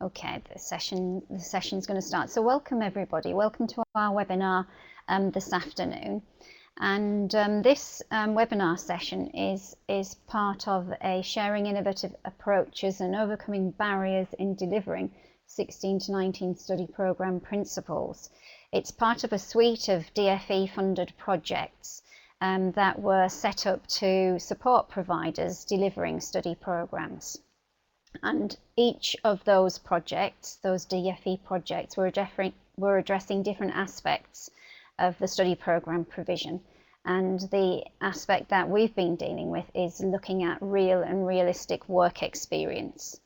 Okay, the session's going to start. So welcome everybody. Welcome to our webinar this afternoon. And this webinar session is part of a Sharing Innovative Approaches and Overcoming Barriers in Delivering 16 to 19 Study Programme Principles. It's part of a suite of DFE funded projects that were set up to support providers delivering study programmes. And each of those projects, those DFE projects, were addressing different aspects of the study programme provision. And the aspect that we've been dealing with is looking at real and realistic work experience.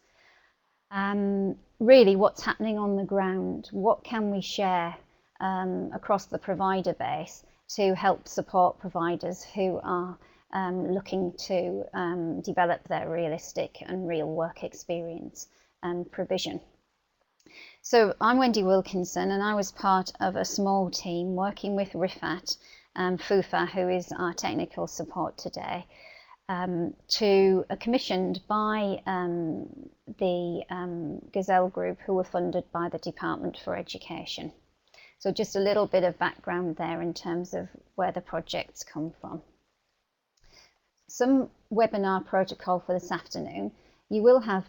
Really, what's happening on the ground? What can we share across the provider base to help support providers who are looking to develop their realistic and real work experience and provision. So I'm Wendy Wilkinson, and I was part of a small team working with Rifat Fufa, who is our technical support today, commissioned by the Gazelle Group, who were funded by the Department for Education. So just a little bit of background there in terms of where the projects come from. Some webinar protocol for this afternoon. You will have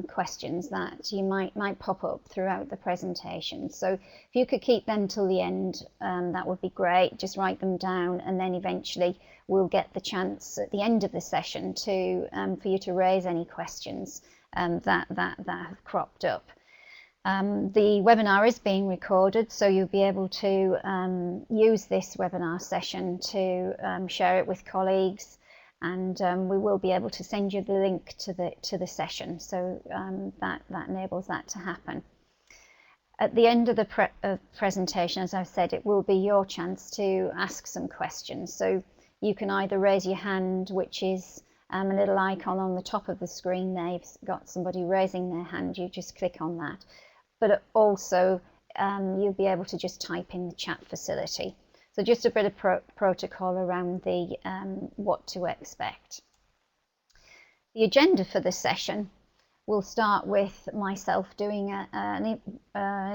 questions that you might pop up throughout the presentation. So if you could keep them till the end, that would be great. Just write them down, and then eventually we'll get the chance at the end of the session to for you to raise any questions that have cropped up. The webinar is being recorded, so you'll be able to use this webinar session to share it with colleagues. And we will be able to send you the link to the session, so that enables that to happen. At the end of the presentation, as I've said, it will be your chance to ask some questions. So you can either raise your hand, which is a little icon on the top of the screen there. You've got somebody raising their hand, you just click on that. But also you'll be able to just type in the chat facility. So just a bit of protocol around the what to expect. The agenda for this session will start with myself doing an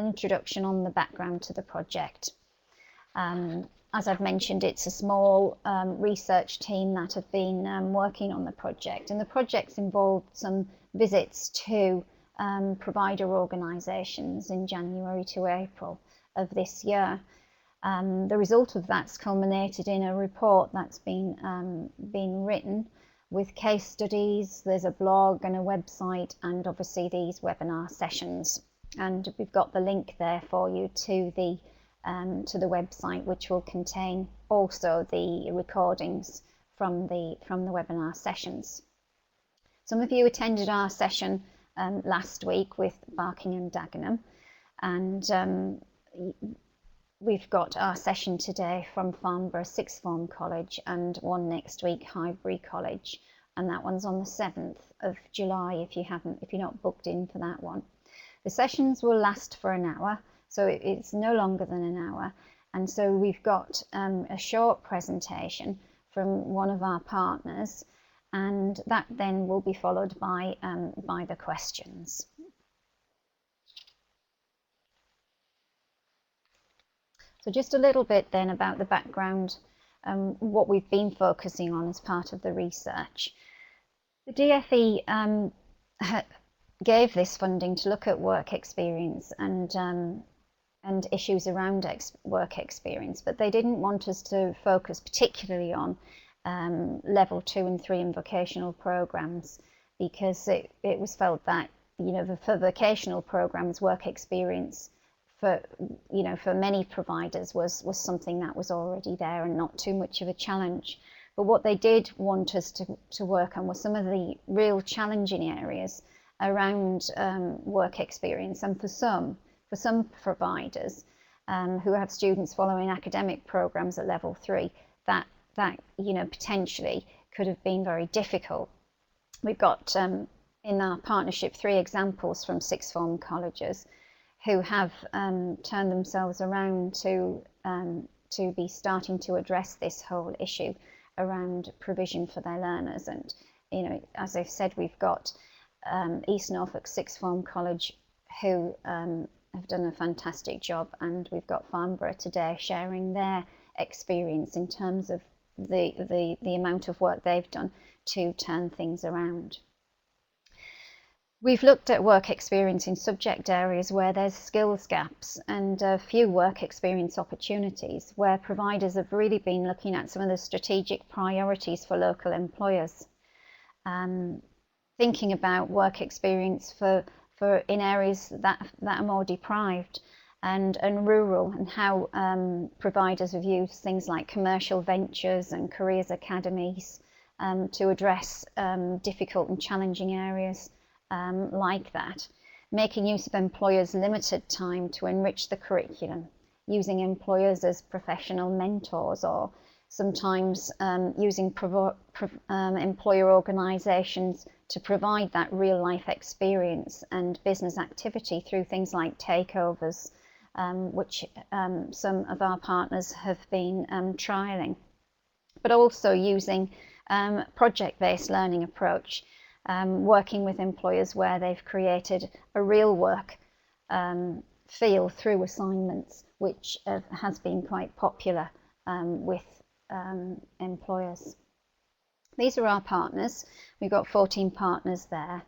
introduction on the background to the project. As I've mentioned, it's a small research team that have been working on the project, and the project's involved some visits to provider organisations in January to April of this year. The result of that's culminated in a report that's been written with case studies. There's a blog and a website, and obviously these webinar sessions. And we've got the link there for you to the website, which will contain also the recordings from the webinar sessions. Some of you attended our session last week with Barking and Dagenham, and we've got our session today from Farnborough Sixth Form College, and one next week, Highbury College, and that one's on the 7th of July if you're not booked in for that one. The sessions will last for an hour, so it's no longer than an hour, and so we've got a short presentation from one of our partners, and that then will be followed by the questions. So just a little bit then about the background, what we've been focusing on as part of the research. The DFE gave this funding to look at work experience and issues around work experience, but they didn't want us to focus particularly on level 2 and 3 in vocational programs, because it was felt that, for vocational programs, work experience for many providers was something that was already there and not too much of a challenge. But what they did want us to work on was some of the real challenging areas around work experience, and for some providers who have students following academic programs at level 3, that potentially could have been very difficult. We've got in our partnership 3 examples from sixth form colleges who have turned themselves around to be starting to address this whole issue around provision for their learners. And as I've said, we've got East Norfolk Sixth Form College who have done a fantastic job, and we've got Farnborough today sharing their experience in terms of the amount of work they've done to turn things around. We've looked at work experience in subject areas where there's skills gaps and few work experience opportunities, where providers have really been looking at some of the strategic priorities for local employers. Thinking about work experience for in areas that are more deprived and rural, and how providers have used things like commercial ventures and careers academies to address difficult and challenging areas like that, making use of employers' limited time to enrich the curriculum, using employers as professional mentors, or sometimes using employer organisations to provide that real-life experience and business activity through things like takeovers, which some of our partners have been trialling, but also using project-based learning approach, working with employers where they've created a real work feel through assignments, which has been quite popular with employers. These are our partners. We've got 14 partners there,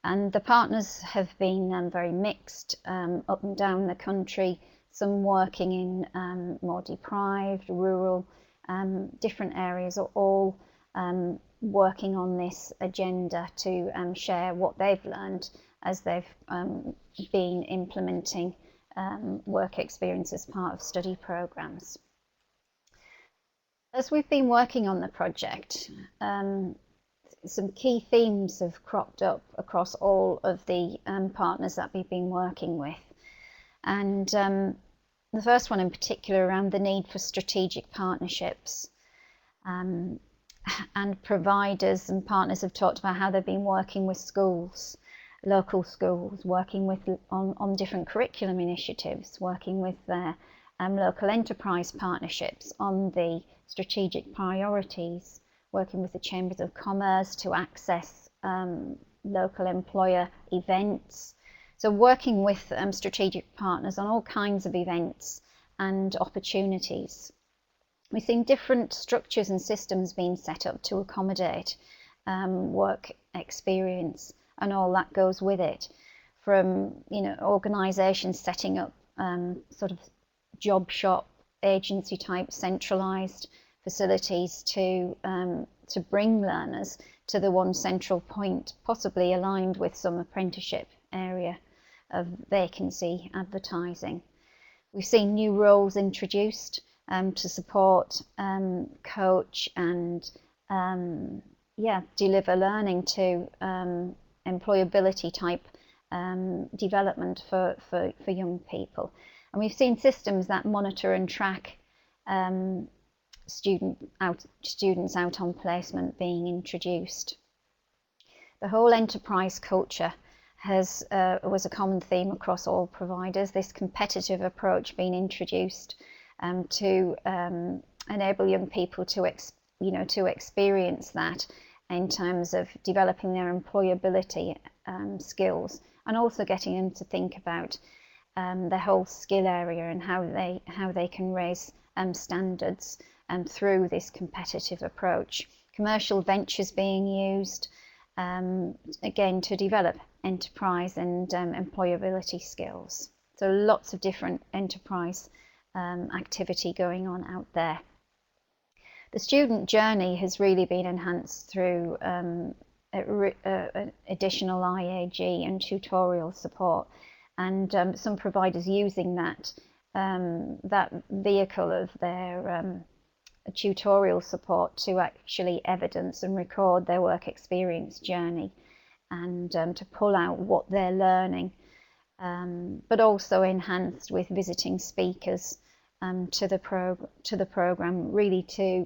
and the partners have been very mixed up and down the country, some working in more deprived, rural, different areas, are all working on this agenda to share what they've learned as they've been implementing work experience as part of study programs. As we've been working on the project, some key themes have cropped up across all of the partners that we've been working with. And the first one in particular around the need for strategic partnerships. And providers and partners have talked about how they've been working with schools, local schools, working with on different curriculum initiatives, working with their local enterprise partnerships on the strategic priorities, working with the Chambers of Commerce to access local employer events. So working with strategic partners on all kinds of events and opportunities. We've seen different structures and systems being set up to accommodate work experience and all that goes with it, from organisations setting up sort of job shop agency type centralised facilities to bring learners to the one central point, possibly aligned with some apprenticeship area of vacancy advertising. We've seen new roles introduced to support, coach and deliver learning to employability type development for young people. And we've seen systems that monitor and track students out on placement being introduced. The whole enterprise culture was a common theme across all providers. This competitive approach being introduced to enable young people to experience that in terms of developing their employability skills, and also getting them to think about the whole skill area and how they can raise standards through this competitive approach. Commercial ventures being used again to develop enterprise and employability skills. So lots of different enterprise activity going on out there. The student journey has really been enhanced through additional IAG and tutorial support, and some providers using that vehicle of their tutorial support to actually evidence and record their work experience journey, and to pull out what they're learning, but also enhanced with visiting speakers to the program, really to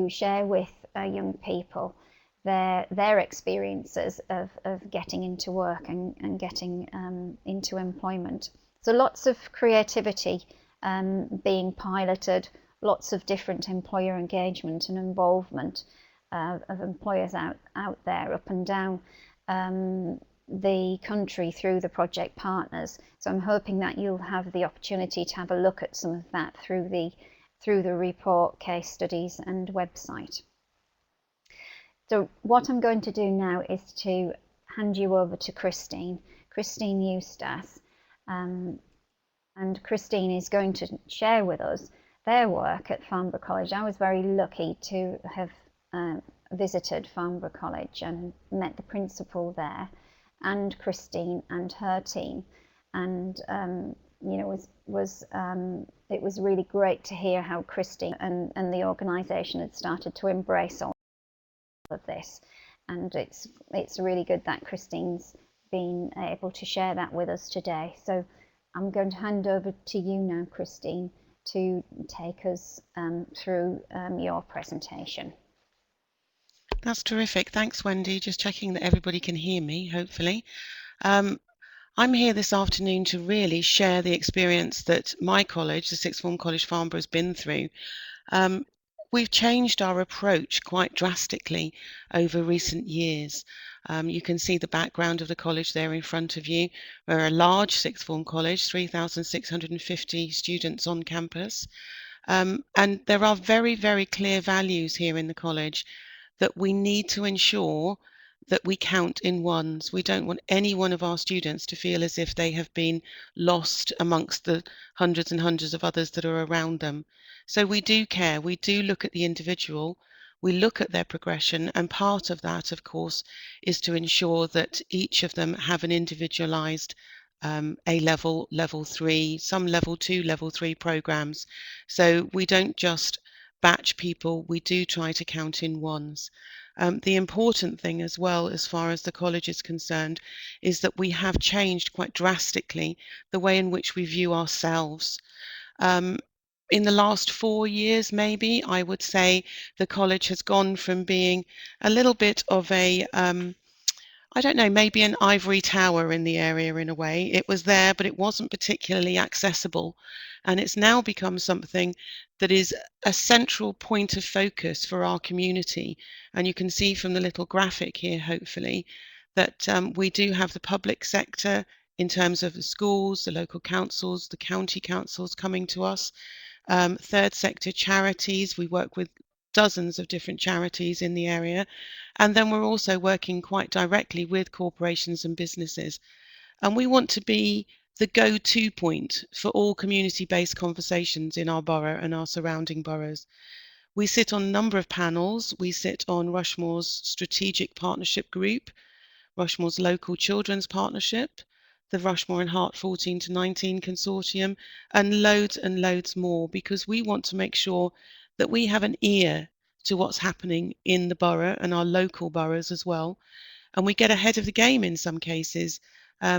share with young people their experiences of getting into work and getting into employment. So lots of creativity being piloted, lots of different employer engagement and involvement of employers out there, up and down the country through the project partners. So I'm hoping that you'll have the opportunity to have a look at some of that through the report, case studies and website. So what I'm going to do now is to hand you over to Christine Eustace, and Christine is going to share with us their work at Farnborough College. I was very lucky to have visited Farnborough College and met the principal there, and Christine and her team, and you know, it was really great to hear how Christine and the organisation had started to embrace all of this, and it's really good that Christine's been able to share that with us today. So I'm going to hand over to you now, Christine, to take us through your presentation. That's terrific. Thanks, Wendy. Just checking that everybody can hear me, hopefully. I'm here this afternoon to really share the experience that my college, the Sixth Form College Farnborough, has been through. We've changed our approach quite drastically over recent years. You can see the background of the college there in front of you. We're a large Sixth Form college, 3,650 students on campus. And there are very, very clear values here in the college that we need to ensure that we count in ones. We don't want any one of our students to feel as if they have been lost amongst the hundreds and hundreds of others that are around them. So we do care, we do look at the individual, we look at their progression, and part of that, of course, is to ensure that each of them have an individualized A-level, level 3, some level 2, level 3 programs. So we don't just batch people, we do try to count in ones. The important thing as well, as far as the college is concerned, is that we have changed quite drastically the way in which we view ourselves. In the last 4 years, maybe, I would say the college has gone from being a little bit of a I don't know, maybe an ivory tower in the area in a way. It was there, but it wasn't particularly accessible. And it's now become something that is a central point of focus for our community. And you can see from the little graphic here, hopefully, that we do have the public sector in terms of the schools, the local councils, the county councils coming to us. Third sector charities, we work with dozens of different charities in the area. And then we're also working quite directly with corporations and businesses. And we want to be the go-to point for all community-based conversations in our borough and our surrounding boroughs. We sit on a number of panels. We sit on Rushmore's Strategic Partnership Group, Rushmore's Local Children's Partnership, the Rushmore and Hart 14 to 19 Consortium, and loads more, because we want to make sure that we have an ear to what's happening in the borough and our local boroughs as well. And we get ahead of the game in some cases.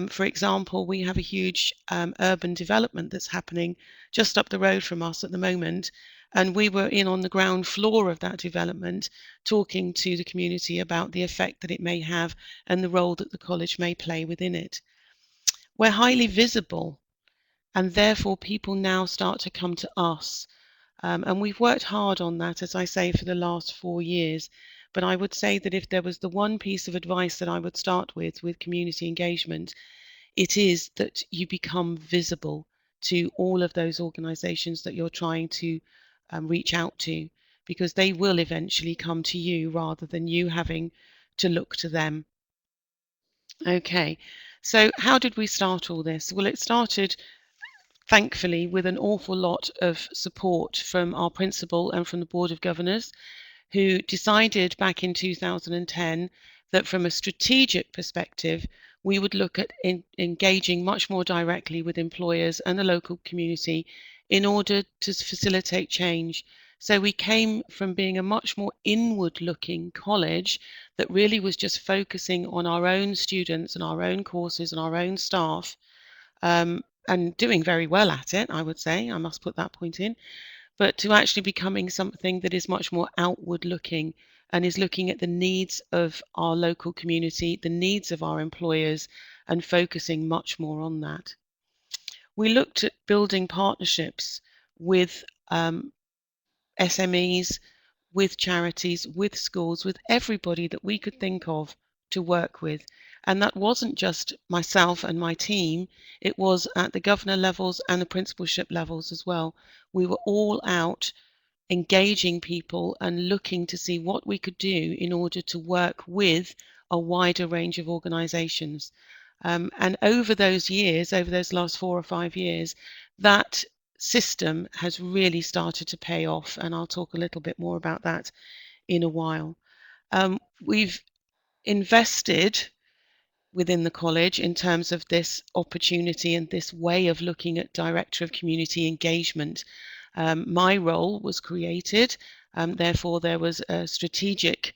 For example, we have a huge urban development that's happening just up the road from us at the moment. And we were in on the ground floor of that development, talking to the community about the effect that it may have and the role that the college may play within it. We're highly visible, and therefore people now start to come to us. And we've worked hard on that, as I say, for the last 4 years. But I would say that if there was the one piece of advice that I would start with community engagement, it is that you become visible to all of those organisations that you're trying to reach out to, because they will eventually come to you rather than you having to look to them. Okay, so how did we start all this? Well, it started thankfully with an awful lot of support from our principal and from the Board of Governors, who decided back in 2010 that from a strategic perspective, we would look at engaging much more directly with employers and the local community in order to facilitate change. So we came from being a much more inward-looking college that really was just focusing on our own students and our own courses and our own staff, and doing very well at it, I would say, I must put that point in, but to actually becoming something that is much more outward looking and is looking at the needs of our local community, the needs of our employers, and focusing much more on that. We looked at building partnerships with SMEs, with charities, with schools, with everybody that we could think of to work with. And that wasn't just myself and my team, it was at the governor levels and the principalship levels as well. We were all out engaging people and looking to see what we could do in order to work with a wider range of organisations. And over those years, over those last 4 or 5 years, that system has really started to pay off, and I'll talk a little bit more about that in a while. We've invested within the college in terms of this opportunity and this way of looking at Director of Community Engagement. My role was created, therefore there was a strategic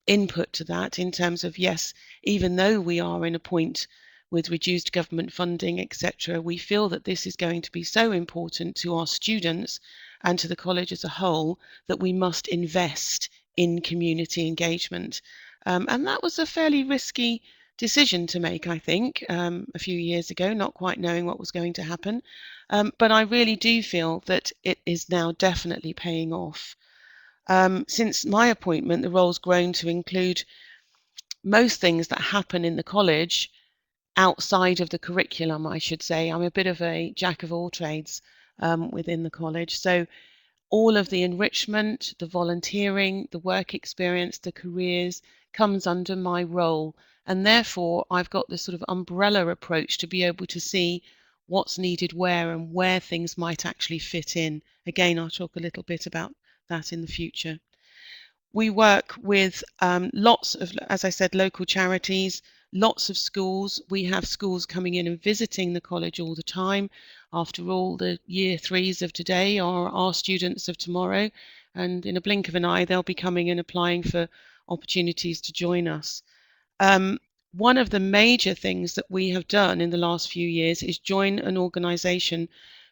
input to that in terms of, yes, even though we are in a point with reduced government funding, etc., we feel that this is going to be so important to our students and to the college as a whole that we must invest in community engagement. And that was a fairly risky decision to make, I think, a few years ago, not quite knowing what was going to happen. But I really do feel that it is now definitely paying off. Since my appointment, the role's grown to include most things that happen in the college outside of the curriculum, I should say. I'm a bit of a jack of all trades within the college. So all of the enrichment, the volunteering, the work experience, the careers comes under my role. And therefore, I've got this sort of umbrella approach to be able to see what's needed where and where things might actually fit in. Again, I'll talk a little bit about that in the future. We work with lots of, as I said, local charities, lots of schools. We have schools coming in and visiting the college all the time. After all, the year threes of today are our students of tomorrow, and in a blink of an eye, they'll be coming and applying for opportunities to join us. One of the major things that we have done in the last few years is join an organisation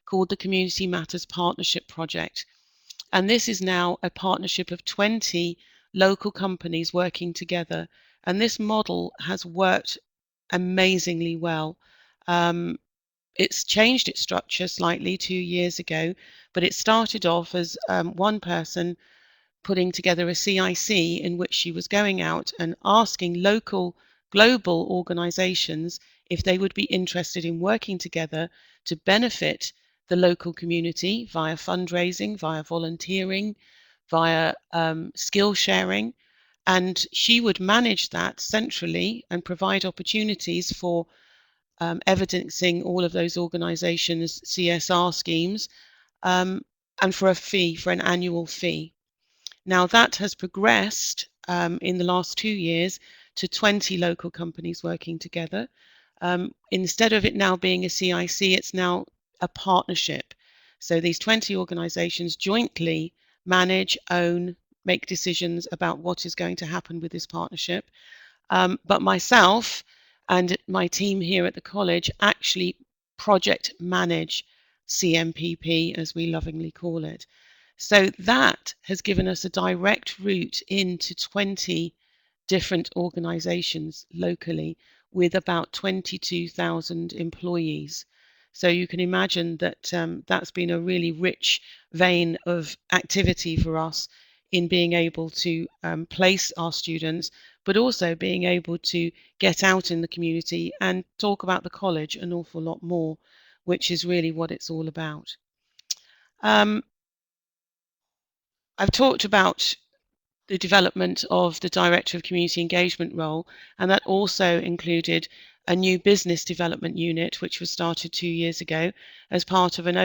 called the Community Matters Partnership Project. And this is now a partnership of 20 local companies working together. And this model has worked amazingly well. It's changed its structure slightly 2 years ago, but it started off as one person putting together a CIC in which she was going out and asking local global organizations if they would be interested in working together to benefit the local community via fundraising, via volunteering, via skill sharing. And she would manage that centrally and provide opportunities for evidencing all of those organizations' CSR schemes, and for a fee, for an annual fee. Now that has progressed in the last 2 years to 20 local companies working together. Instead of it now being a CIC, it's now a partnership. So these 20 organizations jointly manage, own, make decisions about what is going to happen with this partnership. But myself and my team here at the college actually project manage CMPP, as we lovingly call it. So that has given us a direct route into 20 different organizations locally with about 22,000 employees. So you can imagine that that's been a really rich vein of activity for us in being able to place our students, but also being able to get out in the community and talk about the college an awful lot more, which is really what it's all about. I've talked about the development of the Director of Community Engagement role, and that also included a new business development unit, which was started 2 years ago as part of an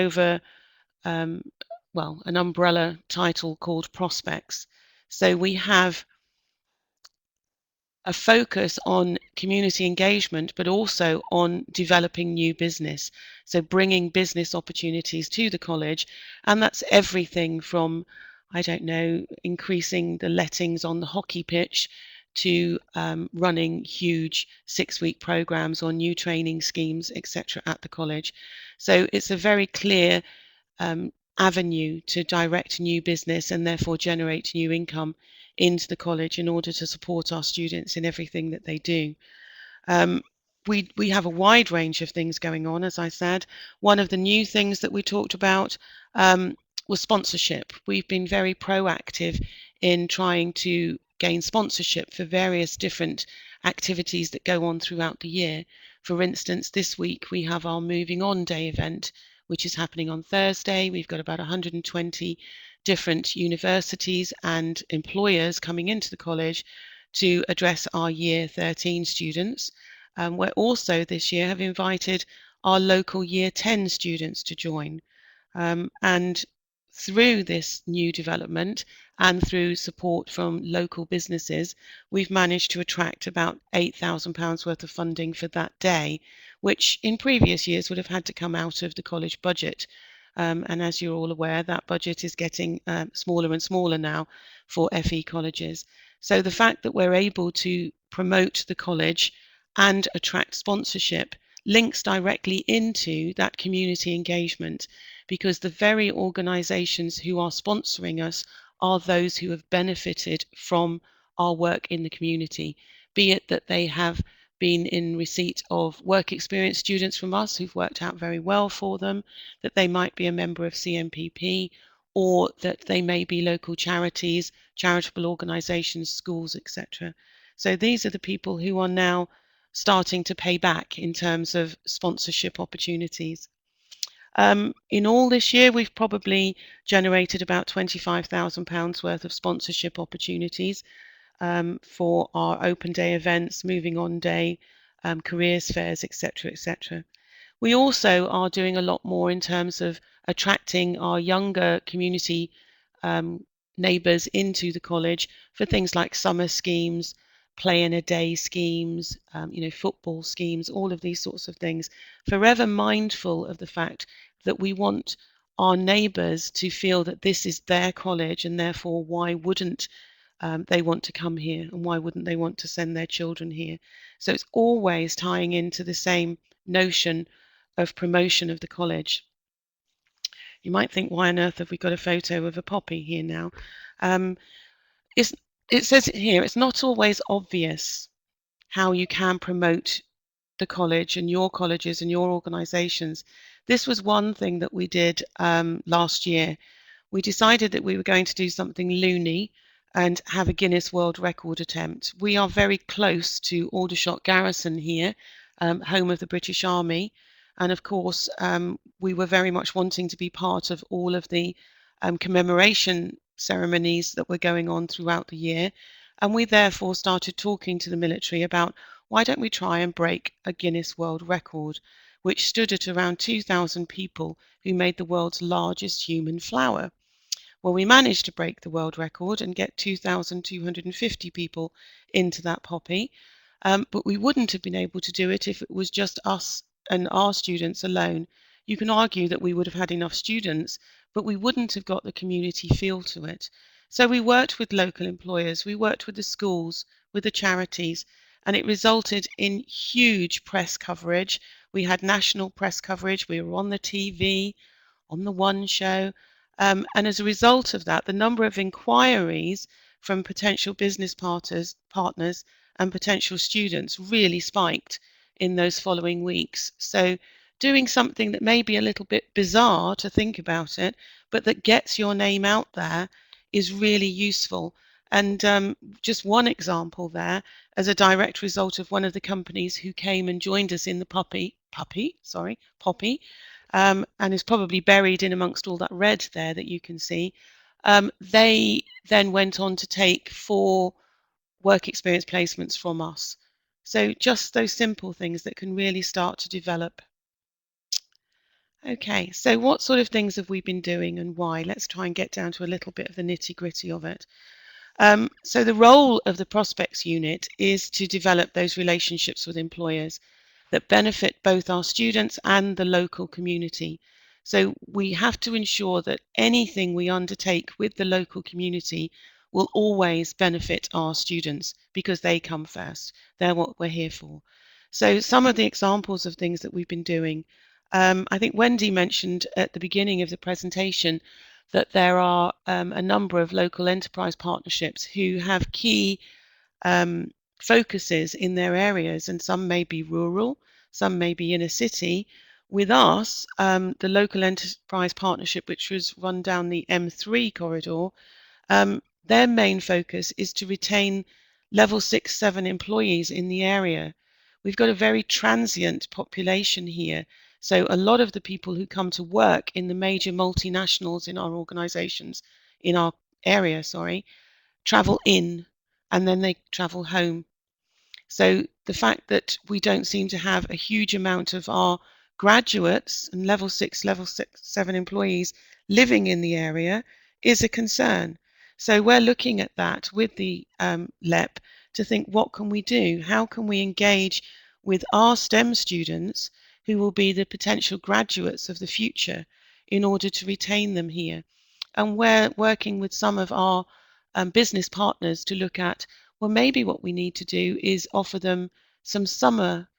an umbrella title called Prospects. So we have a focus on community engagement, but also on developing new business. So bringing business opportunities to the college, and that's everything from, I don't know, increasing the lettings on the hockey pitch to running huge 6-week programs or new training schemes, etc. at the college. So it's a very clear avenue to direct new business and therefore generate new income into the college in order to support our students in everything that they do. We have a wide range of things going on, as I said. One of the new things that we talked about was sponsorship. We've been very proactive in trying to gain sponsorship for various different activities that go on throughout the year. For instance, this week we have our Moving On Day event, which is happening on Thursday. We've got about 120 different universities and employers coming into the college to address our Year 13 students. We're also this year have invited our local Year 10 students to join. And through this new development and through support from local businesses, we've managed to attract about £8,000 worth of funding for that day, which in previous years would have had to come out of the college budget. And as you're all aware, that budget is getting smaller and smaller now for FE colleges. So the fact that we're able to promote the college and attract sponsorship links directly into that community engagement, because the very organisations who are sponsoring us are those who have benefited from our work in the community, be it that they have been in receipt of work experience students from us who've worked out very well for them, that they might be a member of CMPP, or that they may be local charities, charitable organisations, schools, etc. So these are the people who are now starting to pay back in terms of sponsorship opportunities. In all this year, we've probably generated about £25,000 worth of sponsorship opportunities for our open day events, moving on day, careers fairs, etc., etc. We also are doing a lot more in terms of attracting our younger community neighbours into the college for things like summer schemes, play in a day schemes, football schemes, all of these sorts of things. Forever mindful of the fact that we want our neighbours to feel that this is their college, and therefore why wouldn't they want to come here, and why wouldn't they want to send their children here? So it's always tying into the same notion of promotion of the college. You might think, why on earth have we got a photo of a poppy here now? It says here, it's not always obvious how you can promote the college and your colleges and your organisations. This was one thing that we did last year. We decided that we were going to do something loony and have a Guinness World Record attempt. We are very close to Aldershot Garrison here, home of the British Army. And of course, we were very much wanting to be part of all of the commemoration ceremonies that were going on throughout the year. And we therefore started talking to the military about, why don't we try and break a Guinness World Record, which stood at around 2,000 people who made the world's largest human flower. Well, we managed to break the world record and get 2,250 people into that poppy, but we wouldn't have been able to do it if it was just us and our students alone. You can argue that we would have had enough students, but we wouldn't have got the community feel to it. So we worked with local employers, we worked with the schools, with the charities, and it resulted in huge press coverage. We had national press coverage, we were on the TV, on the One Show, and as a result of that, the number of inquiries from potential business partners and potential students really spiked in those following weeks. So doing something that may be a little bit bizarre to think about it, but that gets your name out there is really useful. And just one example there, as a direct result of one of the companies who came and joined us in the poppy, and is probably buried in amongst all that red there that you can see. They then went on to take 4 work experience placements from us. So just those simple things that can really start to develop. Okay, so what sort of things have we been doing and why? Let's try and get down to a little bit of the nitty-gritty of it. So the role of the prospects unit is to develop those relationships with employers that benefit both our students and the local community. So we have to ensure that anything we undertake with the local community will always benefit our students, because they come first. They're what we're here for. So some of the examples of things that we've been doing, I think Wendy mentioned at the beginning of the presentation that there are a number of local enterprise partnerships who have key focuses in their areas, and some may be rural, some may be in a city. With us, the local enterprise partnership, which was run down the M3 corridor, their main focus is to retain level 6, 7 employees in the area. We've got a very transient population here. So a lot of the people who come to work in the major multinationals in our organisations, in our area, travel in and then they travel home. So the fact that we don't seem to have a huge amount of our graduates and level 6, level 7 employees living in the area is a concern. So we're looking at that with the LEP to think, what can we do? How can we engage with our STEM students who will be the potential graduates of the future in order to retain them here? And we're working with some of our business partners to look at, well, maybe what we need to do is offer them some summer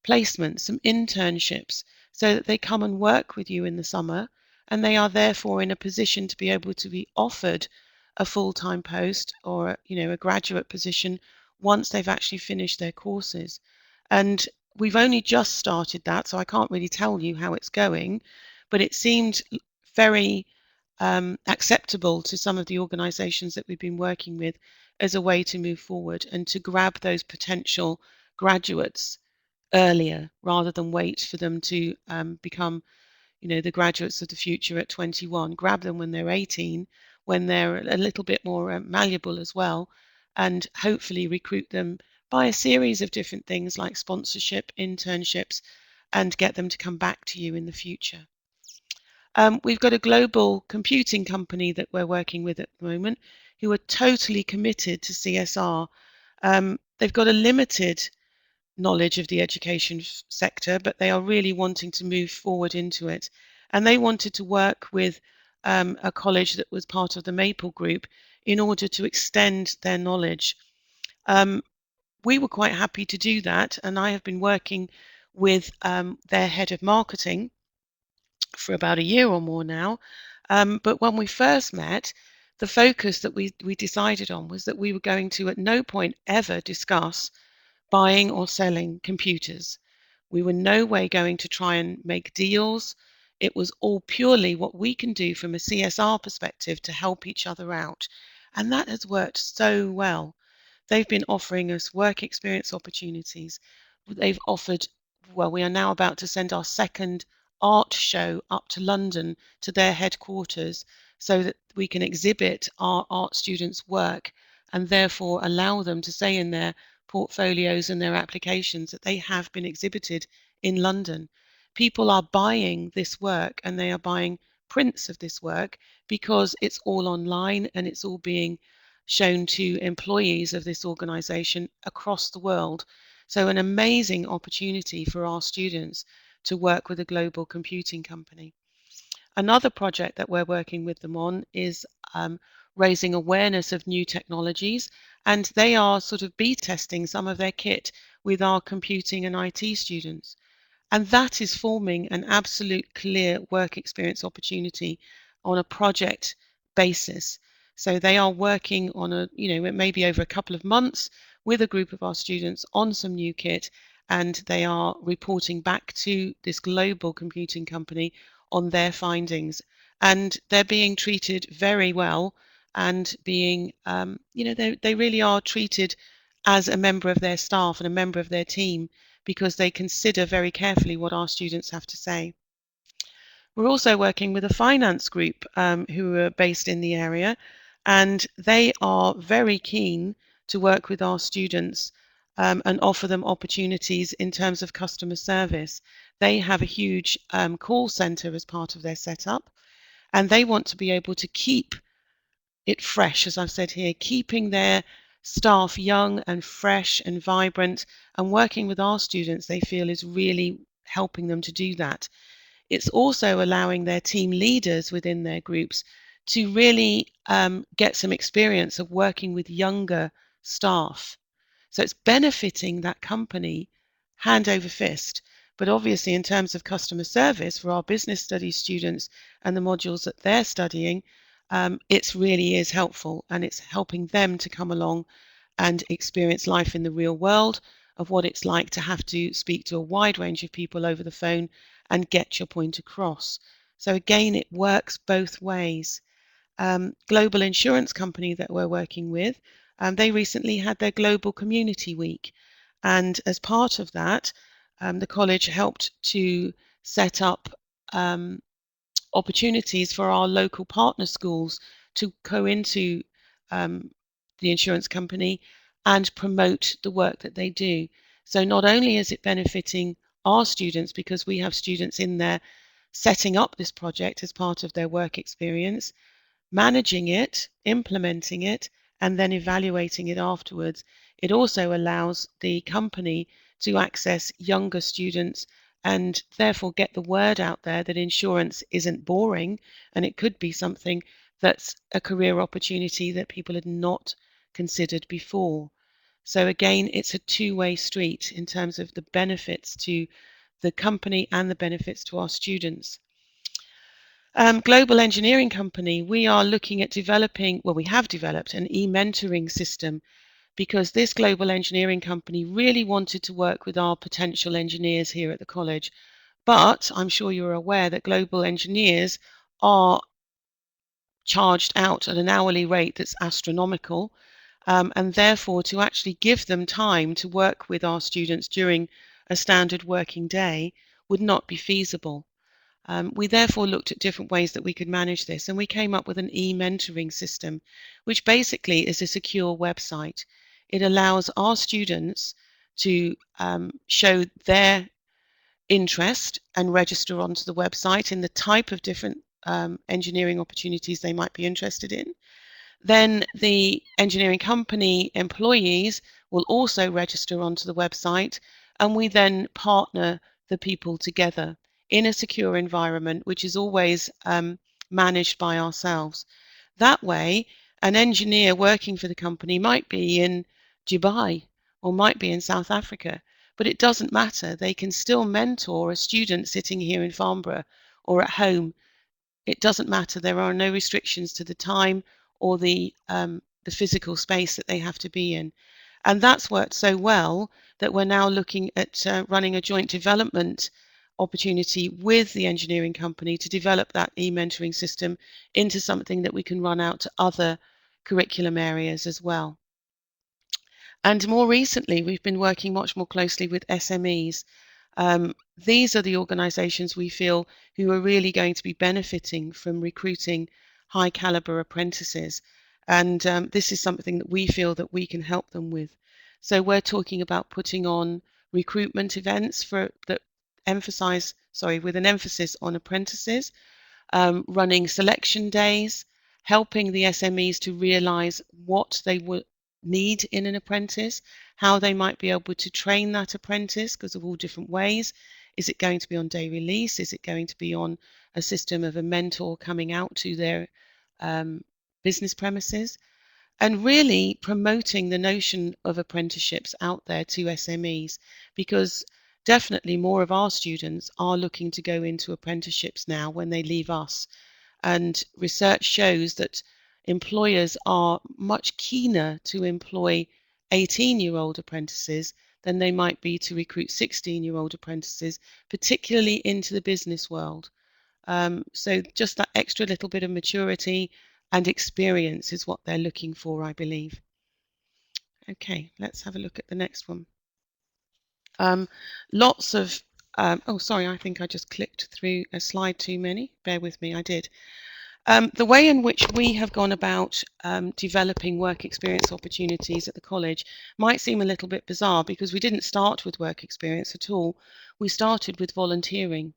placements, some internships, so that they come and work with you in the summer, and they are therefore in a position to be able to be offered a full-time post or a graduate position once they've actually finished their courses. And we've only just started that, so I can't really tell you how it's going, but it seemed very acceptable to some of the organisations that we've been working with as a way to move forward and to grab those potential graduates earlier rather than wait for them to become the graduates of the future at 21. Grab them when they're 18, when they're a little bit more malleable as well, and hopefully recruit them by a series of different things like sponsorship, internships, and get them to come back to you in the future. We've got a global computing company that we're working with at the moment who are totally committed to CSR. They've got a limited knowledge of the education sector, but they are really wanting to move forward into it. And they wanted to work with a college that was part of the Maple Group in order to extend their knowledge. We were quite happy to do that, and I have been working with their head of marketing for about a year or more now. But when we first met, the focus that we decided on was that we were going to at no point ever discuss buying or selling computers. We were no way going to try and make deals. It was all purely what we can do from a CSR perspective to help each other out. And that has worked so well. They've been offering us work experience opportunities. They've offered, well, we are now about to send our second art show up to London to their headquarters so that we can exhibit our art students' work and therefore allow them to say in their portfolios and their applications that they have been exhibited in London. People are buying this work and they are buying prints of this work because it's all online and it's all being shown to employees of this organisation across the world. So an amazing opportunity for our students to work with a global computing company. Another project that we're working with them on is raising awareness of new technologies, and they are sort of beta testing some of their kit with our computing and IT students. And that is forming an absolute clear work experience opportunity on a project basis. So they are working on it may be over a couple of months with a group of our students on some new kit, and they are reporting back to this global computing company on their findings. And they're being treated very well and being, they really are treated as a member of their staff and a member of their team because they consider very carefully what our students have to say. We're also working with a finance group who are based in the area, and they are very keen to work with our students and offer them opportunities in terms of customer service. They have a huge call centre as part of their setup, and they want to be able to keep it fresh, as I've said here, keeping their staff young and fresh and vibrant, and working with our students they feel is really helping them to do that. It's also allowing their team leaders within their groups to really get some experience of working with younger staff. So it's benefiting that company hand over fist. But obviously, in terms of customer service for our business studies students and the modules that they're studying, it really is helpful, and it's helping them to come along and experience life in the real world of what it's like to have to speak to a wide range of people over the phone and get your point across. So again, it works both ways. global insurance company that we're working with, they recently had their Global Community Week. And as part of that, the college helped to set up opportunities for our local partner schools to go into the insurance company and promote the work that they do. So not only is it benefiting our students, because we have students in there setting up this project as part of their work experience, managing it, implementing it, and then evaluating it afterwards. It also allows the company to access younger students and therefore get the word out there that insurance isn't boring, and it could be something that's a career opportunity that people had not considered before. So again, it's a two-way street in terms of the benefits to the company and the benefits to our students. Global engineering company, we are looking at developing, well, we have developed an e-mentoring system, because this global engineering company really wanted to work with our potential engineers here at the college. But I'm sure you're aware that global engineers are charged out at an hourly rate that's astronomical. And therefore, to actually give them time to work with our students during a standard working day would not be feasible. We therefore looked at different ways that we could manage this, and we came up with an e-mentoring system, which basically is a secure website. It allows our students to show their interest and register onto the website in the type of different engineering opportunities they might be interested in. Then the engineering company employees will also register onto the website, and we then partner the people together in a secure environment, which is always managed by ourselves. That way, an engineer working for the company might be in Dubai or might be in South Africa, but it doesn't matter. They can still mentor a student sitting here in Farnborough or at home. It doesn't matter. There are no restrictions to the time or the physical space that they have to be in. And that's worked so well that we're now looking at running a joint development opportunity with the engineering company to develop that e-mentoring system into something that we can run out to other curriculum areas as well. And more recently, we've been working much more closely with SMEs. These are the organisations we feel who are really going to be benefiting from recruiting high calibre apprentices. And this is something that we feel that we can help them with. So we're talking about putting on recruitment events that emphasise, with an emphasis on apprentices, running selection days, helping the SMEs to realise what they would need in an apprentice, how they might be able to train that apprentice because of all different ways. Is it going to be on day release? Is it going to be on a system of a mentor coming out to their business premises? And really promoting the notion of apprenticeships out there to SMEs, because definitely more of our students are looking to go into apprenticeships now when they leave us. And research shows that employers are much keener to employ 18-year-old apprentices than they might be to recruit 16-year-old apprentices, particularly into the business world. So just that extra little bit of maturity and experience is what they're looking for, I believe. Okay, let's have a look at the next one. Lots of, oh, sorry, I think I just clicked through a slide too many. Bear with me, I did. The way in which we have gone about developing work experience opportunities at the college might seem a little bit bizarre, because we didn't start with work experience at all. We started with volunteering.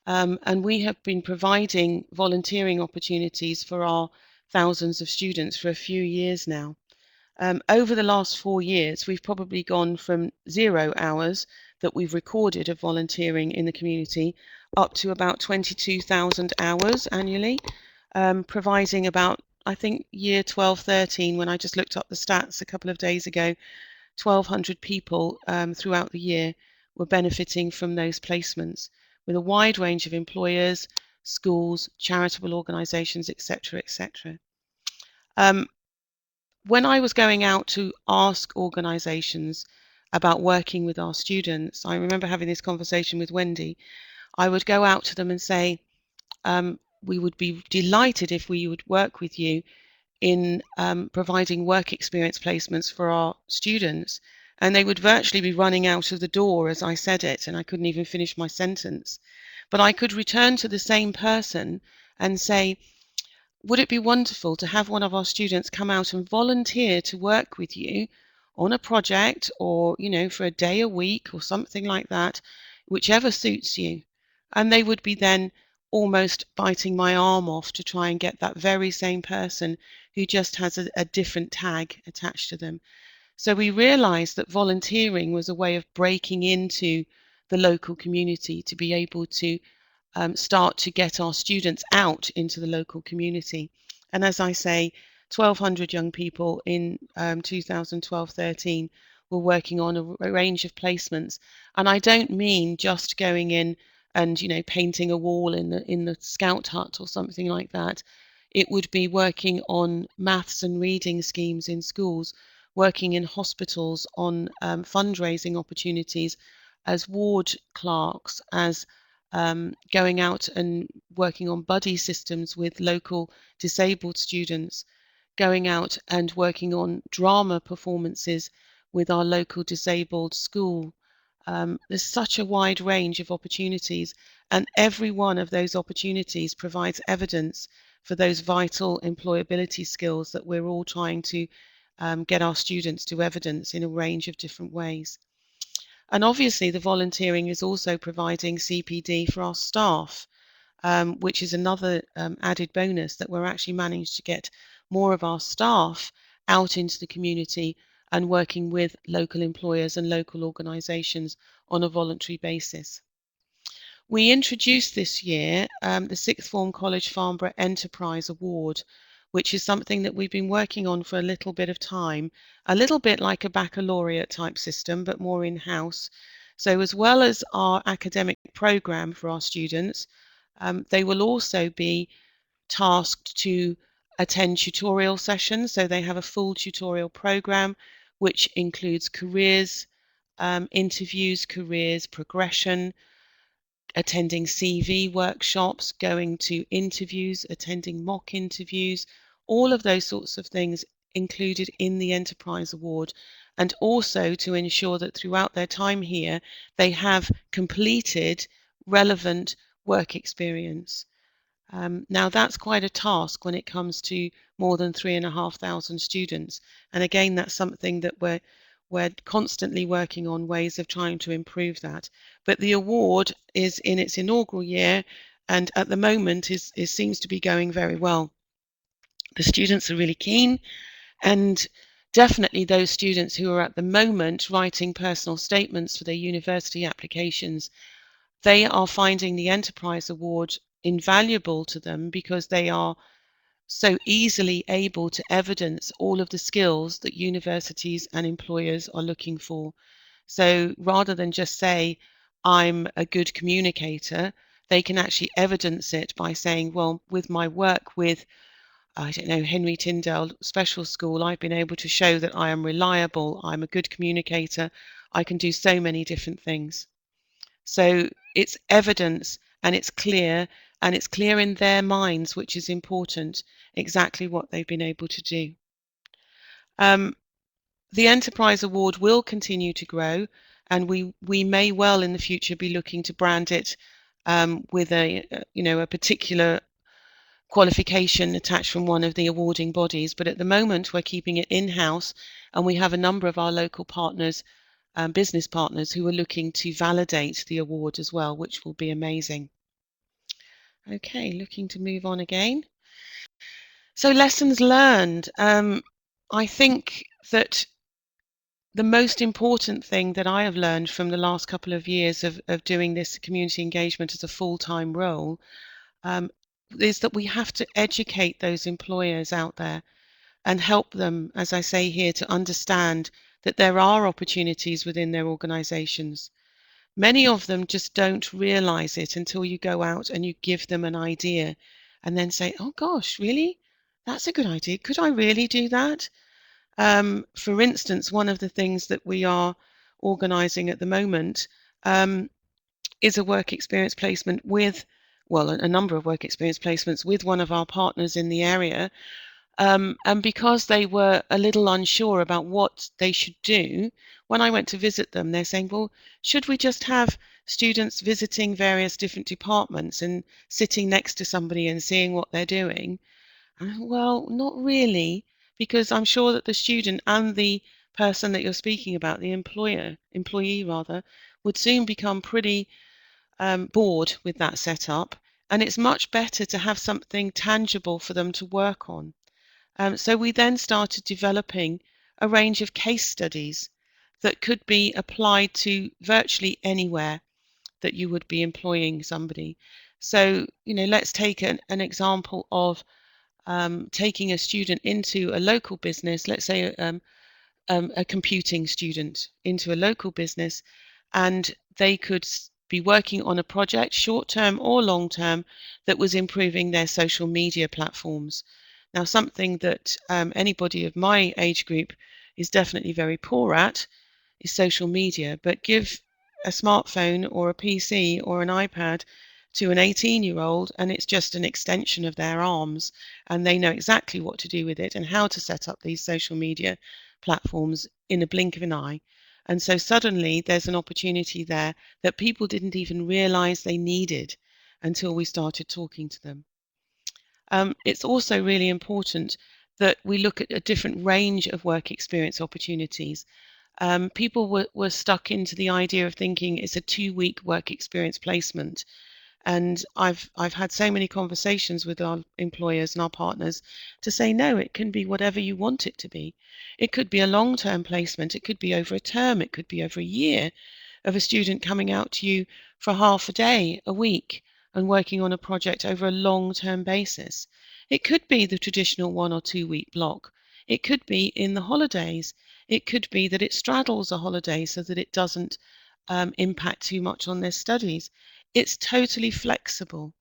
And we have been providing volunteering opportunities for our thousands of students for a few years now. Over the last 4 years, we've probably gone from 0 hours that we've recorded of volunteering in the community up to about 22,000 hours annually, providing about, I think, year 12, 13, when I just looked up the stats a couple of days ago, 1,200 people throughout the year were benefiting from those placements, with a wide range of employers, schools, charitable organisations, etc., etc. When I was going out to ask organisations about working with our students, I remember having this conversation with Wendy. I would go out to them and say, we would be delighted if we would work with you in providing work experience placements for our students. And they would virtually be running out of the door as I said it, and I couldn't even finish my sentence. But I could return to the same person and say, would it be wonderful to have one of our students come out and volunteer to work with you on a project, or, you know, for a day a week or something like that, whichever suits you? And they would be then almost biting my arm off to try and get that very same person who just has a different tag attached to them. So we realized that volunteering was a way of breaking into the local community to be able to start to get our students out into the local community. And as I say, 1,200 young people in 2012-13 were working on a range of placements. And I don't mean just going in and, you know, painting a wall in the scout hut or something like that. It would be working on maths and reading schemes in schools, working in hospitals on fundraising opportunities as ward clerks, as going out and working on buddy systems with local disabled students, going out and working on drama performances with our local disabled school. There's such a wide range of opportunities, and every one of those opportunities provides evidence for those vital employability skills that we're all trying to get our students to evidence in a range of different ways. And obviously the volunteering is also providing CPD for our staff, which is another added bonus, that we're actually managed to get more of our staff out into the community and working with local employers and local organisations on a voluntary basis. We introduced this year the Sixth Form College Farnborough Enterprise Award, which is something that we've been working on for a little bit of time, a little bit like a baccalaureate type system, but more in-house. So as well as our academic programme for our students, they will also be tasked to attend tutorial sessions. So they have a full tutorial programme, which includes careers interviews, careers progression, attending CV workshops, going to interviews, attending mock interviews, all of those sorts of things included in the Enterprise Award, and also to ensure that throughout their time here they have completed relevant work experience. Now that's quite a task when it comes to more than 3,500 students, and again that's something that we're constantly working on ways of trying to improve that. But the award is in its inaugural year, and at the moment seems to be going very well. The students are really keen, and definitely those students who are at the moment writing personal statements for their university applications, they are finding the Enterprise Award invaluable to them because they are so easily able to evidence all of the skills that universities and employers are looking for. So rather than just say, I'm a good communicator, they can actually evidence it by saying, well, with my work with, I don't know, Henry Tyndale Special School, I've been able to show that I am reliable, I'm a good communicator, I can do so many different things. So it's evidence, and it's clear in their minds, which is important, exactly what they've been able to do. The Enterprise Award will continue to grow, and we may well in the future be looking to brand it with a particular qualification attached from one of the awarding bodies. But at the moment we're keeping it in-house, and we have a number of our local partners, business partners, who are looking to validate the award as well, which will be amazing. Okay, looking to move on again. So lessons learned. I think that the most important thing that I have learned from the last couple of years of doing this community engagement as a full-time role is that we have to educate those employers out there and help them, as I say here, to understand that there are opportunities within their organisations. Many of them just don't realise it until you go out and you give them an idea and then say, oh gosh, really? That's a good idea. Could I really do that? For instance, one of the things that we are organising at the moment is a work experience placement with well, a number of work experience placements with one of our partners in the area. And because they were a little unsure about what they should do, when I went to visit them, they're saying, well, should we just have students visiting various different departments and sitting next to somebody and seeing what they're doing? Well, not really, because I'm sure that the student and the person that you're speaking about, the employee rather, would soon become pretty bored with that setup. And it's much better to have something tangible for them to work on. So we then started developing a range of case studies that could be applied to virtually anywhere that you would be employing somebody. So, let's take an example of taking a student into a local business, let's say a computing student into a local business, and they could be working on a project, short term or long term, that was improving their social media platforms. Now, something that anybody of my age group is definitely very poor at is social media, but give a smartphone or a PC or an iPad to an 18-year-old and it's just an extension of their arms, and they know exactly what to do with it and how to set up these social media platforms in a blink of an eye. And so suddenly there's an opportunity there that people didn't even realize they needed until we started talking to them. It's also really important that we look at a different range of work experience opportunities. People were stuck into the idea of thinking it's a 2-week work experience placement. And I've had so many conversations with our employers and our partners to say, no, it can be whatever you want it to be. It could be a long-term placement. It could be over a term. It could be over a year of a student coming out to you for half a day, a week, and working on a project over a long-term basis. It could be the traditional 1 or 2 week block. It could be in the holidays. It could be that it straddles a holiday so that it doesn't impact too much on their studies. It's totally flexible.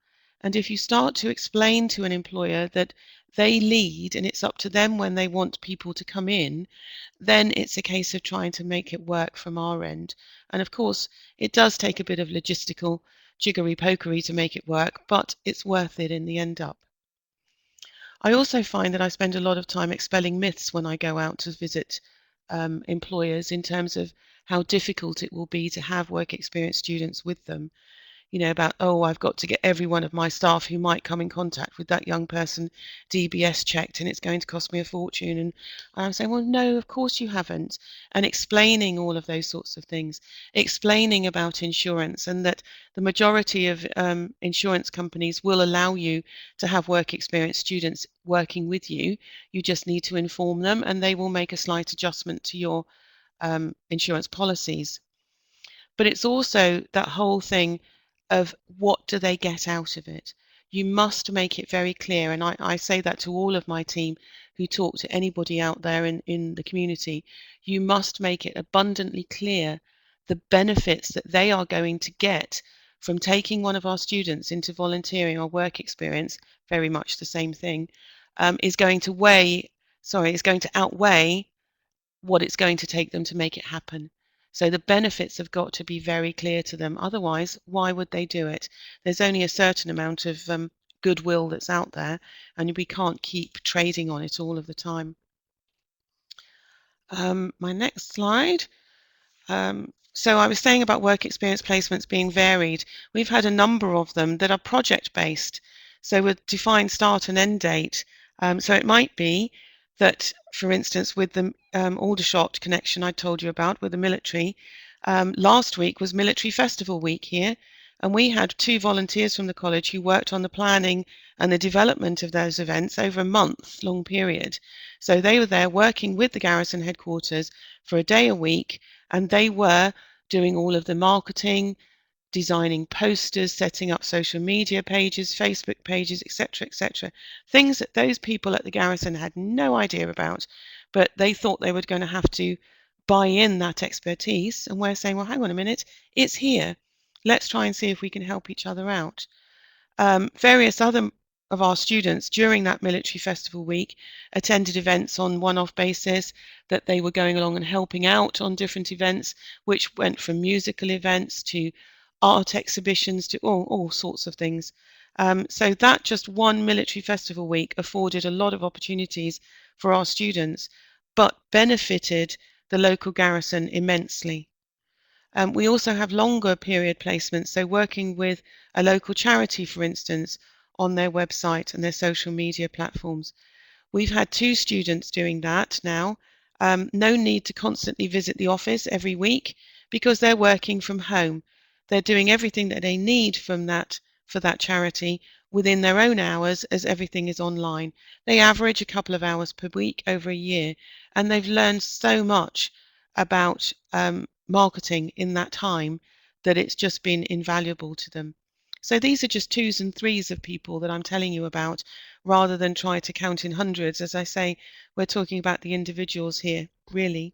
And if you start to explain to an employer that they lead and it's up to them when they want people to come in, then it's a case of trying to make it work from our end. And of course, it does take a bit of logistical jiggery-pokery to make it work, but it's worth it in the end up. I also find that I spend a lot of time expelling myths when I go out to visit employers in terms of how difficult it will be to have work experience students with them. About, oh, I've got to get every one of my staff who might come in contact with that young person DBS checked and it's going to cost me a fortune. And I'm saying, well, no, of course you haven't. And explaining all of those sorts of things, explaining about insurance and that the majority of insurance companies will allow you to have work experience students working with you. You just need to inform them and they will make a slight adjustment to your insurance policies. But it's also that whole thing of what do they get out of it. You must make it very clear, and I say that to all of my team who talk to anybody out there in the community. You must make it abundantly clear the benefits that they are going to get from taking one of our students into volunteering or work experience, very much the same thing, is going to outweigh what it's going to take them to make it happen. So the benefits have got to be very clear to them. Otherwise, why would they do it? There's only a certain amount of goodwill that's out there, and we can't keep trading on it all of the time. My next slide. So I was saying about work experience placements being varied. We've had a number of them that are project-based, so with defined start and end date. So it might be that, for instance, with the Aldershot connection I told you about with the military, last week was Military Festival Week here, and we had 2 volunteers from the college who worked on the planning and the development of those events over a month-long period. So they were there working with the garrison headquarters for a day a week, and they were doing all of the marketing, designing posters, setting up social media pages, Facebook pages, etc., etc. Things that those people at the garrison had no idea about, but they thought they were going to have to buy in that expertise. And we're saying, well, hang on a minute, it's here. Let's try and see if we can help each other out. Various other of our students during that military festival week attended events on one-off basis, that they were going along and helping out on different events, which went from musical events to art exhibitions, to all sorts of things. So that just one military festival week afforded a lot of opportunities for our students, but benefited the local garrison immensely. We also have longer period placements, so working with a local charity, for instance, on their website and their social media platforms. We've had 2 students doing that now. No need to constantly visit the office every week because they're working from home. They're doing everything that they need from that for that charity within their own hours, as everything is online. They average a couple of hours per week over a year, and they've learned so much about marketing in that time that it's just been invaluable to them. So these are just 2s and 3s of people that I'm telling you about, rather than try to count in hundreds. As I say, we're talking about the individuals here, really.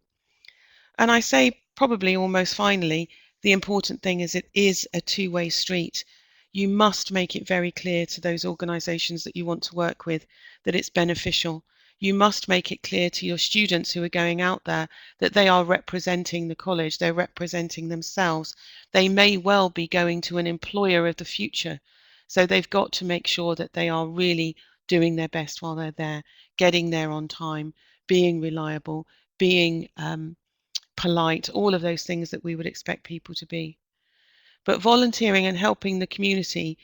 And I say probably almost finally, the important thing is it is a two-way street. You must make it very clear to those organisations that you want to work with that it's beneficial. You must make it clear to your students who are going out there that they are representing the college, they're representing themselves. They may well be going to an employer of the future. So they've got to make sure that they are really doing their best while they're there, getting there on time, being reliable, being polite, all of those things that we would expect people to be. But volunteering and helping the community,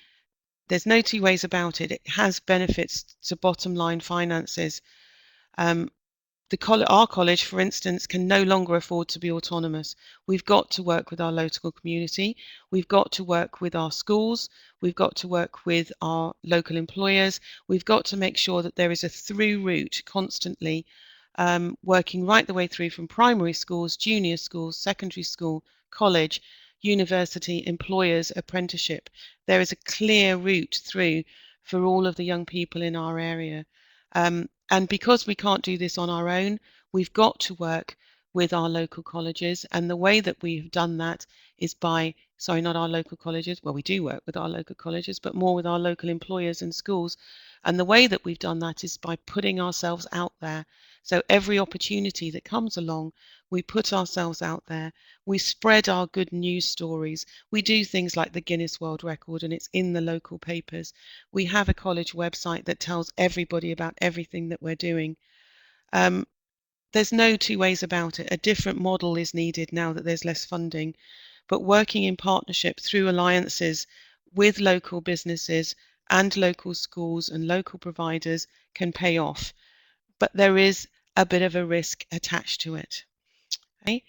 there's no two ways about it. It has benefits to bottom line finances. Our college, for instance, can no longer afford to be autonomous. We've got to work with our local community. We've got to work with our schools. We've got to work with our local employers. We've got to make sure that there is a through route constantly, working right the way through from primary schools, junior schools, secondary school, college, university, employers, apprenticeship. There is a clear route through for all of the young people in our area. And because we can't do this on our own, we've got to work with our local colleges. And the way that we've done that is by, sorry, not our local colleges. Well, we do work with our local colleges, but more with our local employers and schools. And the way that we've done that is by putting ourselves out there. So every opportunity that comes along, we put ourselves out there. We spread our good news stories. We do things like the Guinness World Record, and it's in the local papers. We have a college website that tells everybody about everything that we're doing. There's no two ways about it. A different model is needed now that there's less funding, but working in partnership through alliances with local businesses and local schools and local providers can pay off. But there is a bit of a risk attached to it. Okay?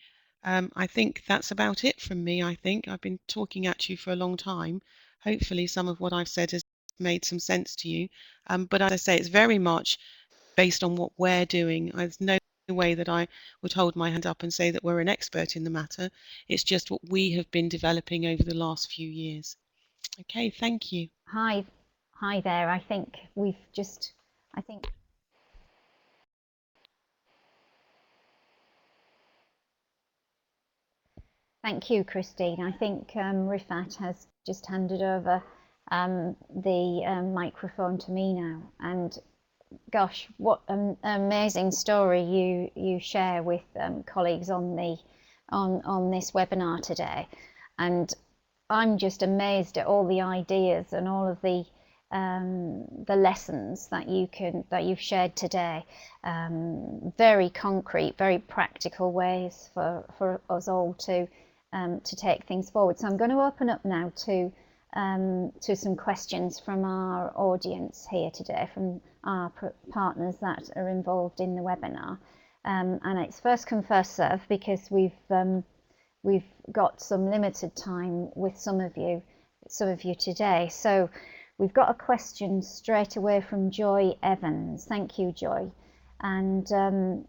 I think that's about it from me. I think I've been talking at you for a long time. Hopefully some of what I've said has made some sense to you. But as I say, it's very much based on what we're doing. There's no way that I would hold my hand up and say that we're an expert in the matter. It's just what we have been developing over the last few years. Okay, thank you. Hi there. I think I think thank you, Christine. I think Rifat has just handed over the microphone to me now. And gosh, what an amazing story you share with colleagues on this webinar today. And I'm just amazed at all the ideas and all of the lessons that you've shared today. Very concrete, very practical ways for us all to take things forward. So I'm going to open up now to some questions from our audience here today, from our partners that are involved in the webinar. And it's first come, first serve, because we've got some limited time with some of you today. So we've got a question straight away from Joy Evans. Thank you, Joy. And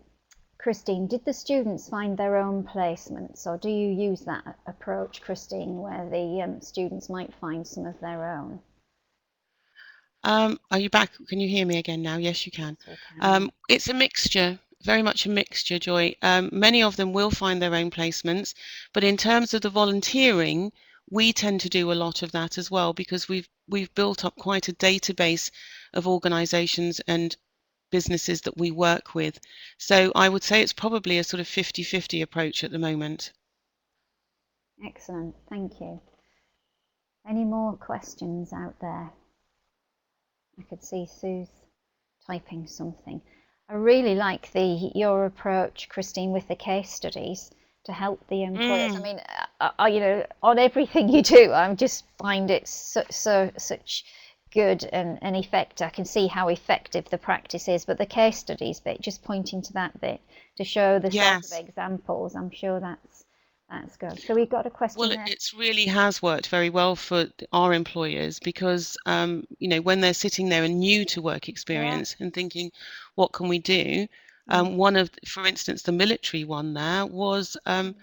Christine, did the students find their own placements, or do you use that approach, Christine, where the students might find some of their own? Are you back? Can you hear me again now? Yes, you can. Yes, we can. It's a mixture, very much a mixture, Joy. Many of them will find their own placements, but in terms of the volunteering, we tend to do a lot of that as well, because we've built up quite a database of organisations and businesses that we work with. So I would say it's probably a sort of 50-50 approach at the moment. Excellent, thank you. Any more questions out there? I could see Sue's typing something. I really like your approach, Christine, with the case studies to help the employers. I mean, on everything you do, I just find it such good and effect. I can see how effective the practice is, but the case studies bit, just pointing to that bit to show the sort of Yes. examples, I'm sure that's good. So we've got a question Well, there. it really has worked very well for our employers because, when they're sitting there and new to work Yeah. experience and thinking, what can we do? Mm, For instance, the military one there was, well,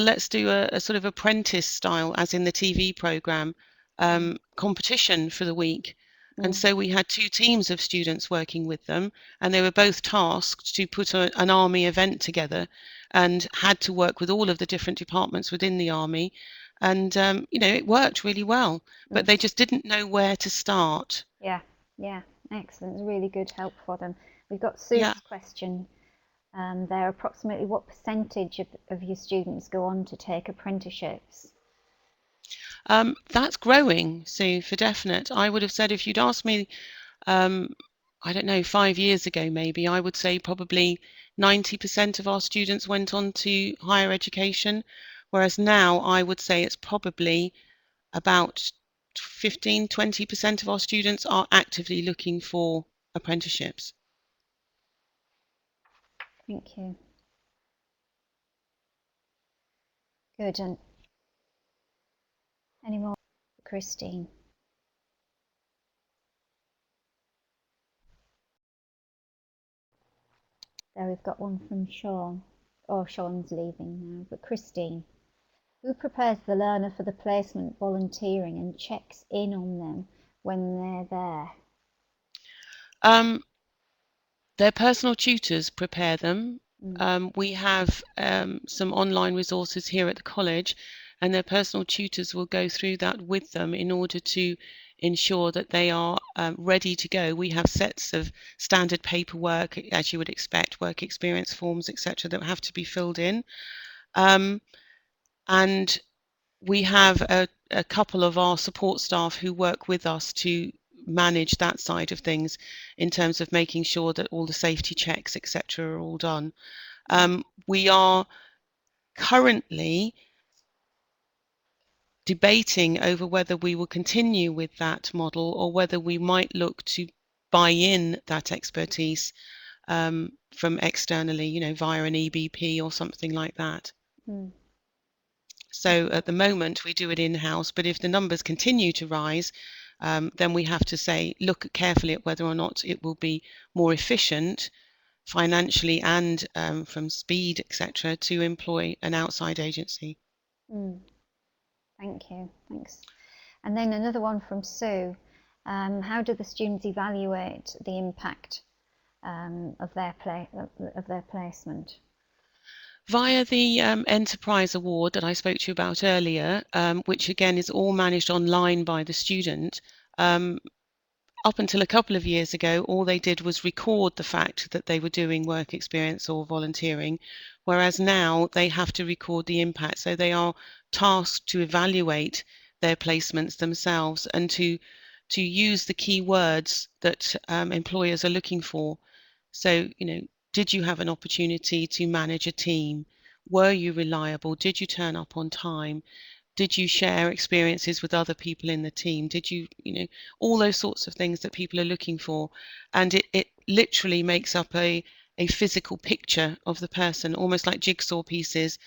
let's do a sort of apprentice style, as in the TV program, mm, competition for the week. And mm, so we had two teams of students working with them, and they were both tasked to put an army event together and had to work with all of the different departments within the army. And, it worked really well, but mm. they just didn't know where to start. Yeah, yeah, excellent. Really good help for them. We've got Yeah. Sue's question there. Approximately what percentage of your students go on to take apprenticeships? That's growing, Sue, for definite. I would have said if you'd asked me, um, I don't know, 5 years ago maybe, I would say probably 90% of our students went on to higher education, whereas now I would say it's probably about 15, 20% of our students are actively looking for apprenticeships. Thank you. Good. And any more, Christine? There we've got one from Sean. Oh, Sean's leaving now. But Christine, who prepares the learner for the placement volunteering and checks in on them when they're there? Um, Their personal tutors prepare them. Mm, We have some online resources here at the college, and their personal tutors will go through that with them in order to ensure that they are ready to go. We have sets of standard paperwork, as you would expect, work experience forms, etc., that have to be filled in. Um, and we have a couple of our support staff who work with us to manage that side of things in terms of making sure that all the safety checks, etc., are all done. We are currently debating over whether we will continue with that model or whether we might look to buy in that expertise from externally, via an EBP or something like that. mm, So at the moment, we do it in-house, but if the numbers continue to rise, then we have to look carefully at whether or not it will be more efficient financially and from speed, etc., to employ an outside agency. mm. Thank you. Thanks. And then another one from Sue. How do the students evaluate the impact of their placement? Via the Enterprise Award that I spoke to you about earlier, which again is all managed online by the student, up until a couple of years ago, all they did was record the fact that they were doing work experience or volunteering, whereas now they have to record the impact. So they are tasked to evaluate their placements themselves and to use the key words that employers are looking for. So, did you have an opportunity to manage a team? Were you reliable? Did you turn up on time? Did you share experiences with other people in the team? Did you, all those sorts of things that people are looking for? And it literally makes up a physical picture of the person, almost like jigsaw pieces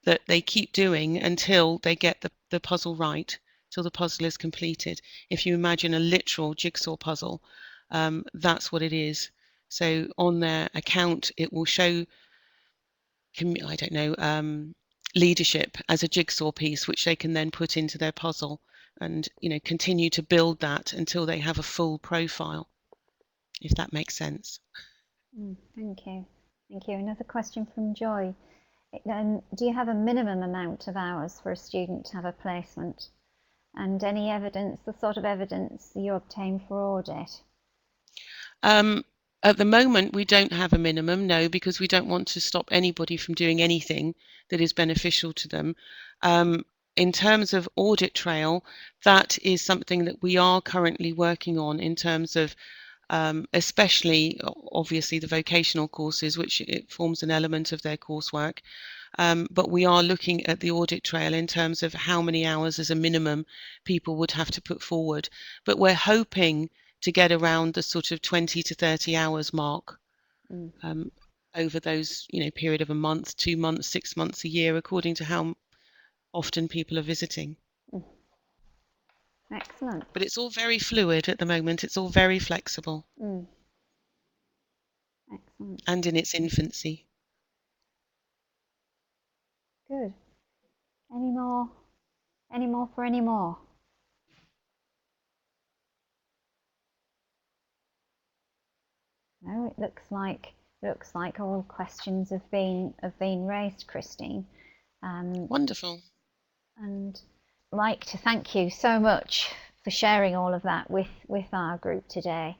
that they keep doing until they get the puzzle right, till the puzzle is completed. If you imagine a literal jigsaw puzzle, that's what it is. So on their account, it will show, I don't know, leadership as a jigsaw piece, which they can then put into their puzzle and, continue to build that until they have a full profile, if that makes sense. Thank you. Thank you. Another question from Joy. Do you have a minimum amount of hours for a student to have a placement? And any evidence, the sort of evidence you obtain for audit? Um, at the moment, we don't have a minimum, no, because we don't want to stop anybody from doing anything that is beneficial to them. in terms of audit trail, that is something that we are currently working on in terms of especially obviously the vocational courses, which it forms an element of their coursework. But we are looking at the audit trail in terms of how many hours as a minimum people would have to put forward. But we're hoping to get around the sort of 20 to 30 hours mark over those, period of a month, 2 months, 6 months, a year, according to how often people are visiting. Excellent. But it's all very fluid at the moment. It's all very flexible. Excellent. And in its infancy. Good. Any more? Any more for any more? No, it looks like all questions have been raised, Christine. Wonderful. And I'd like to thank you so much for sharing all of that with our group today.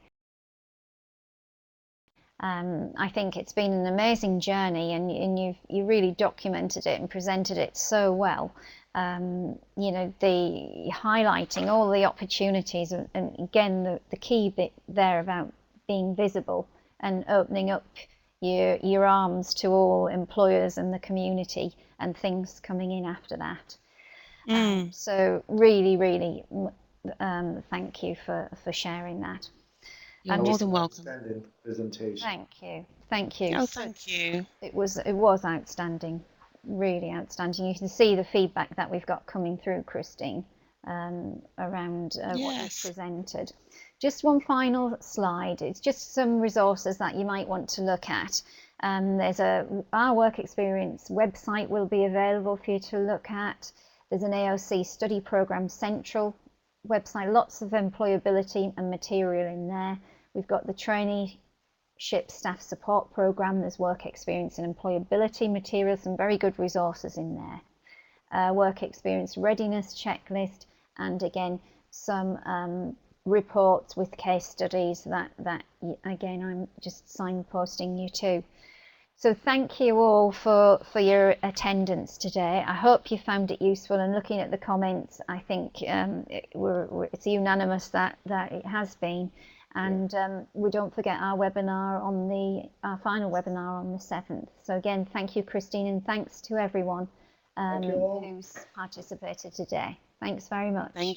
I think it's been an amazing journey, and you really documented it and presented it so well. The highlighting all the opportunities, and again the key bit there about being visible and opening up your arms to all employers and the community and things coming in after that. So really thank you for sharing that. You're more than welcome. Outstanding presentation. Thank you. Oh, thank you. It was outstanding, really outstanding. You can see the feedback that we've got coming through, Christine, around what you've presented. Just one final slide. It's just some resources that you might want to look at. There's our work experience website will be available for you to look at. There's an AOC Study Programme Central website, lots of employability and material in there. We've got the traineeship staff support programme. There's work experience and employability materials, some very good resources in there. Work experience readiness checklist, and again some reports with case studies that again I'm just signposting you to. So thank you all for your attendance today. I hope you found it useful, and looking at the comments, I think it's unanimous that it has been. And we don't forget our webinar our final webinar on the 7th. So again, thank you, Christine, and thanks to everyone who's participated today. Thanks very much. Thank